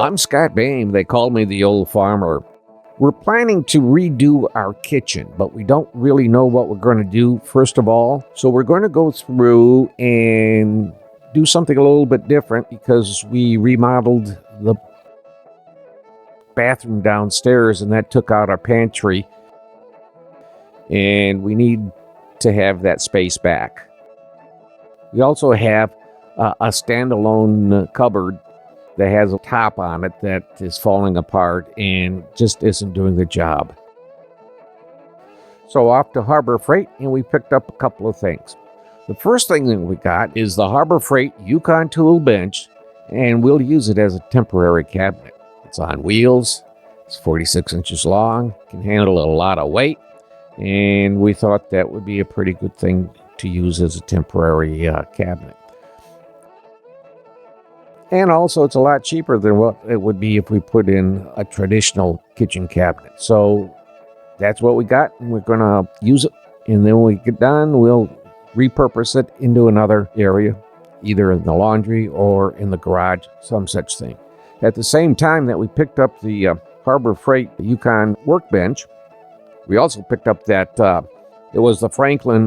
I'm Scott Bain. They call me the old farmer. We're planning to redo our kitchen, but we don't really know what we're going to do first of all. So we're going to go through and do something a little bit different because we remodeled the bathroom downstairs and that took out our pantry. And we need to have that space back. We also have a standalone cupboard that has a top on it that is falling apart and just isn't doing the job. So off to Harbor Freight, and we picked up a couple of things. The first thing that we got is the Harbor Freight Yukon tool bench, and we'll use it as a temporary cabinet. It's on wheels, it's 46 inches long, can handle a lot of weight, and we thought that would be a pretty good thing to use as a temporary cabinet. And also, it's a lot cheaper than what it would be if we put in a traditional kitchen cabinet. So that's what we got, and we're going to use it. And then when we get done, we'll repurpose it into another area, either in the laundry or in the garage, some such thing. At the same time that we picked up the Harbor Freight Yukon Workbench, we also picked up that it was the Franklin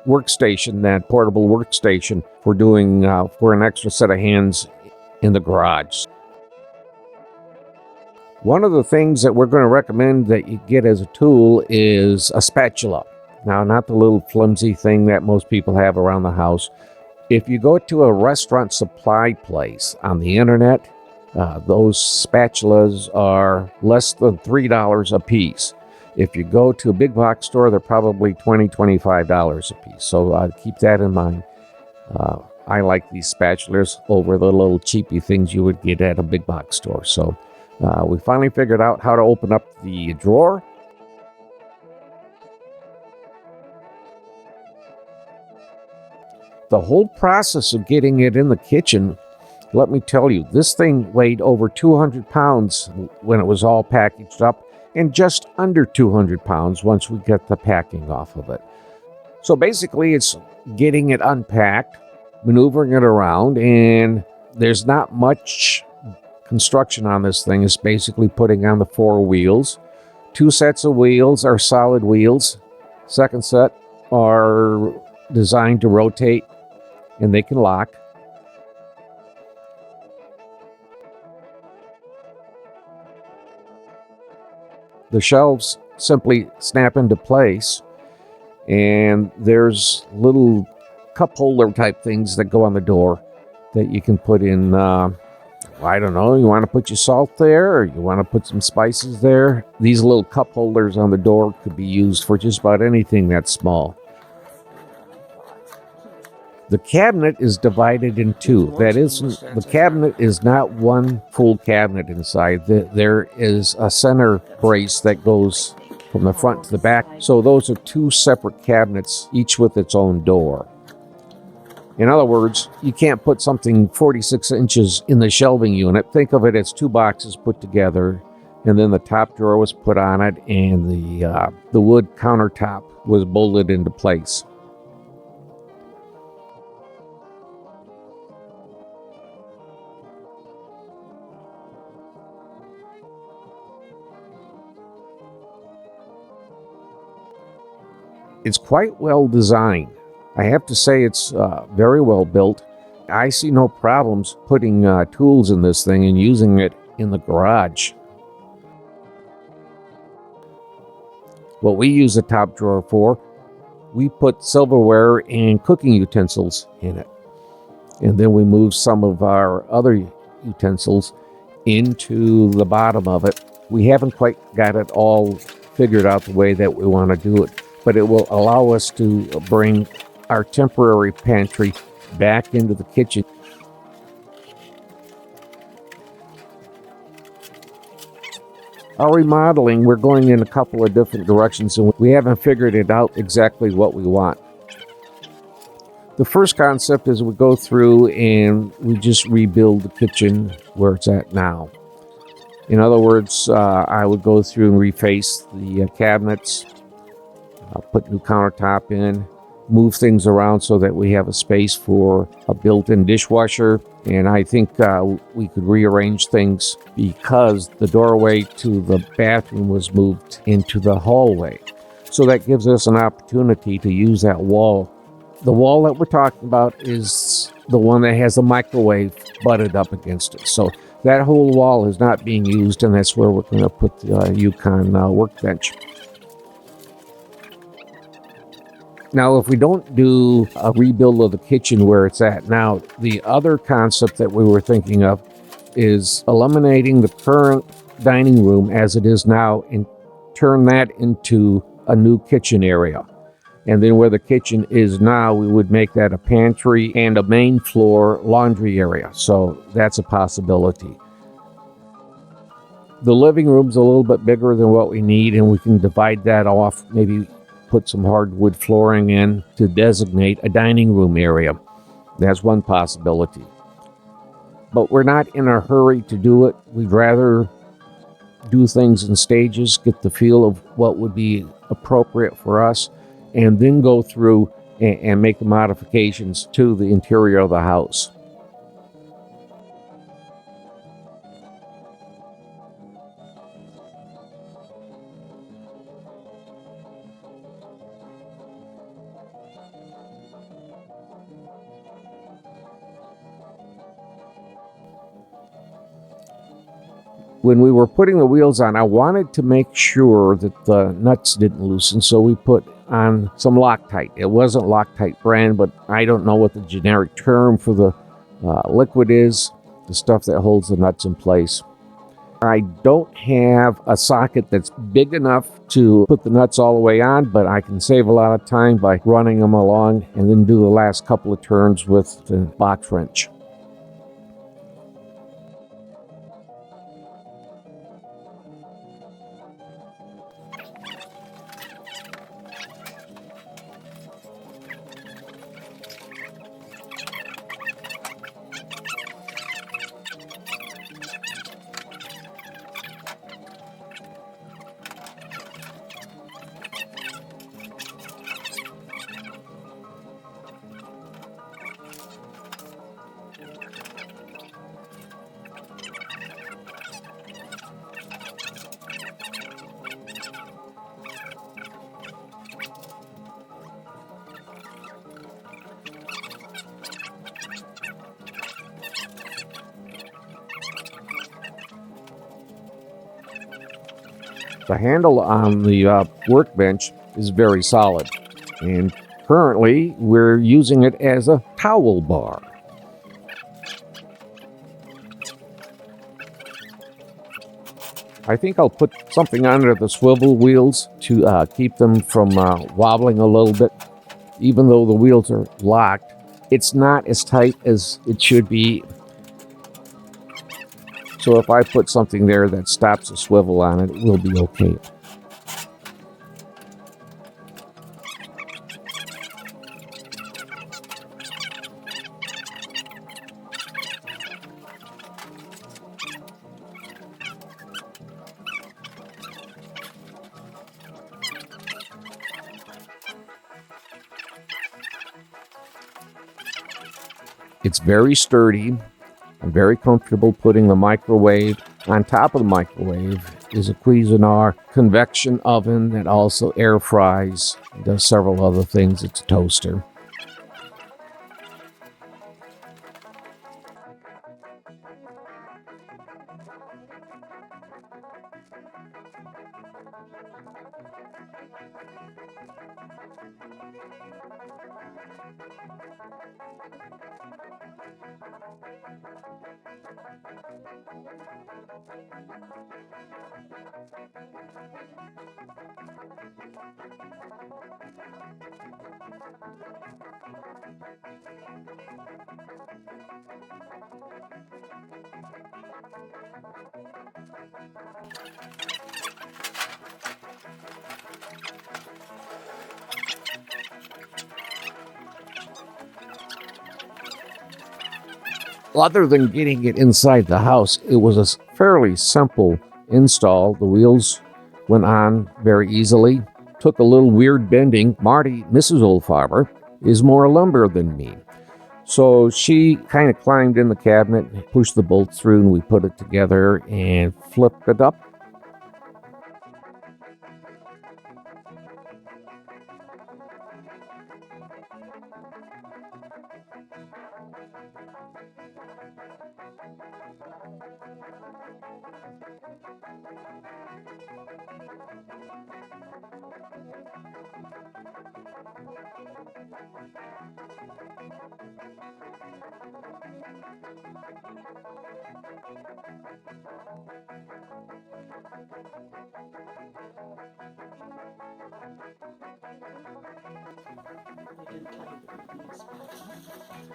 workstation, that portable workstation for doing for an extra set of hands in the garage. One of the things that we're going to recommend that you get as a tool is a spatula. Now, not the little flimsy thing that most people have around the house. If you go to a restaurant supply place on the internet, those spatulas are less than $3 a piece. If you go to a big box store, they're probably $20, $25 a piece. So keep that in mind. I like these spatulas over the little cheapy things you would get at a big box store. So we finally figured out how to open up the drawer. The whole process of getting it in the kitchen, let me tell you, this thing weighed over 200 pounds when it was all packaged up, and just under 200 pounds once we get the packing off of it. So basically, it's getting it unpacked, maneuvering it around, and there's not much construction on this thing. It's basically putting on the 4 wheels. 2 sets of wheels are solid wheels. Second set are designed to rotate, and they can lock. The shelves simply snap into place, and there's little cup holder type things that go on the door that you can put in, I don't know, you want to put your salt there or you want to put some spices there. These little cup holders on the door could be used for just about anything that's small. The cabinet is divided in 2. That is, the cabinet is not one full cabinet inside. There is a center brace that goes from the front to the back. So those are 2 separate cabinets, each with its own door. In other words, you can't put something 46 inches in the shelving unit. Think of it as 2 boxes put together, and then the top drawer was put on it, and the wood countertop was bolted into place. It's quite well designed. I have to say it's very well built. I see no problems putting tools in this thing and using it in the garage. What we use the top drawer for, we put silverware and cooking utensils in it. And then we move some of our other utensils into the bottom of it. We haven't quite got it all figured out the way that we want to do it, but it will allow us to bring our temporary pantry back into the kitchen. Our remodeling, we're going in a couple of different directions, and we haven't figured it out exactly what we want. The first concept is we go through and we just rebuild the kitchen where it's at now. In other words, I would go through and reface the cabinets, put new countertop in, and then replace the wall panels. Replace the wall panels, move things around so that we have a space for a built-in dishwasher. And I think we could rearrange things because the doorway to the bathroom was moved into the hallway. So that gives us an opportunity to use that wall. The wall that we're talking about is the one that has the microwave butted up against it. So that whole wall is not being used, and that's where we're going to put the Yukon workbench. Now, if we don't do a rebuild of the kitchen where it's at now, the other concept that we were thinking of is eliminating the current dining room as it is now and turn that into a new kitchen area. And then where the kitchen is now, we would make that a pantry and a main floor laundry area. So that's a possibility. The living room's a little bit bigger than what we need, and we can divide that off, maybe put some hardwood flooring in to designate a dining room area. That's one possibility. But we're not in a hurry to do it. We'd rather do things in stages, get the feel of what would be appropriate for us, and then go through and make the modifications to the interior of the house. When we were putting the wheels on, I wanted to make sure that the nuts didn't loosen, so we put on some Loctite. It wasn't Loctite brand, but I don't know what the generic term for the liquid is, the stuff that holds the nuts in place. I don't have a socket that's big enough to put the nuts all the way on, but I can save a lot of time by running them along and then do the last couple of turns with the box wrench. The handle on the workbench is very solid, and currently we're using it as a towel bar. I think I'll put something under the swivel wheels to keep them from wobbling a little bit. Even though the wheels are locked, it's not as tight as it should be. So if I put something there that stops the swivel on it, it will be okay. It's very sturdy. I'm very comfortable putting the microwave. On top of the microwave is a Cuisinart convection oven that also air fries, does several other things. It's a toaster. Other than getting it inside the house, it was a fairly simple install. The wheels went on very easily. took a little weird bending. Marty, Mrs. Old Farmer, is more lumber than me. So she kind of climbed in the cabinet, pushed the bolt through, and we put it together and flipped it up.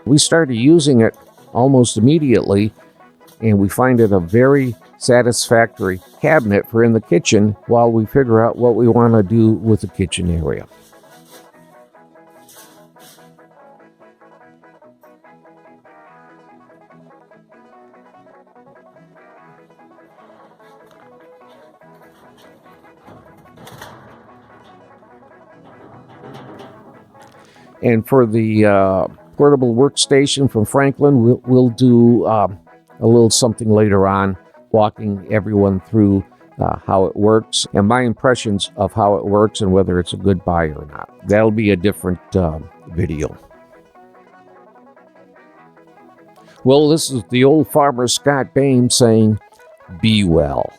We started using it almost immediately, and we find it a very satisfactory cabinet for in the kitchen while we figure out what we want to do with the kitchen area. And for the portable workstation from Franklin, we'll do a little something later on, walking everyone through how it works and my impressions of how it works and whether it's a good buy or not. That'll be a different video. Well, this is the old farmer Scott Bain saying, be well.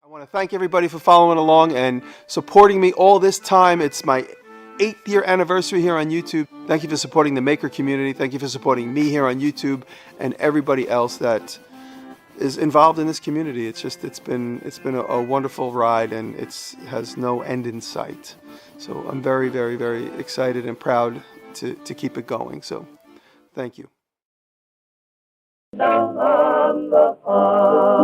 I want to thank everybody for following along and supporting me all this time. It's my 8th year anniversary here on YouTube. Thank you for supporting the maker community. Thank you for supporting me here on YouTube and everybody else that is involved in this community. It's been a wonderful ride, and it has no end in sight. So I'm very, very, very excited and proud to keep it going. So thank you. Down on the farm.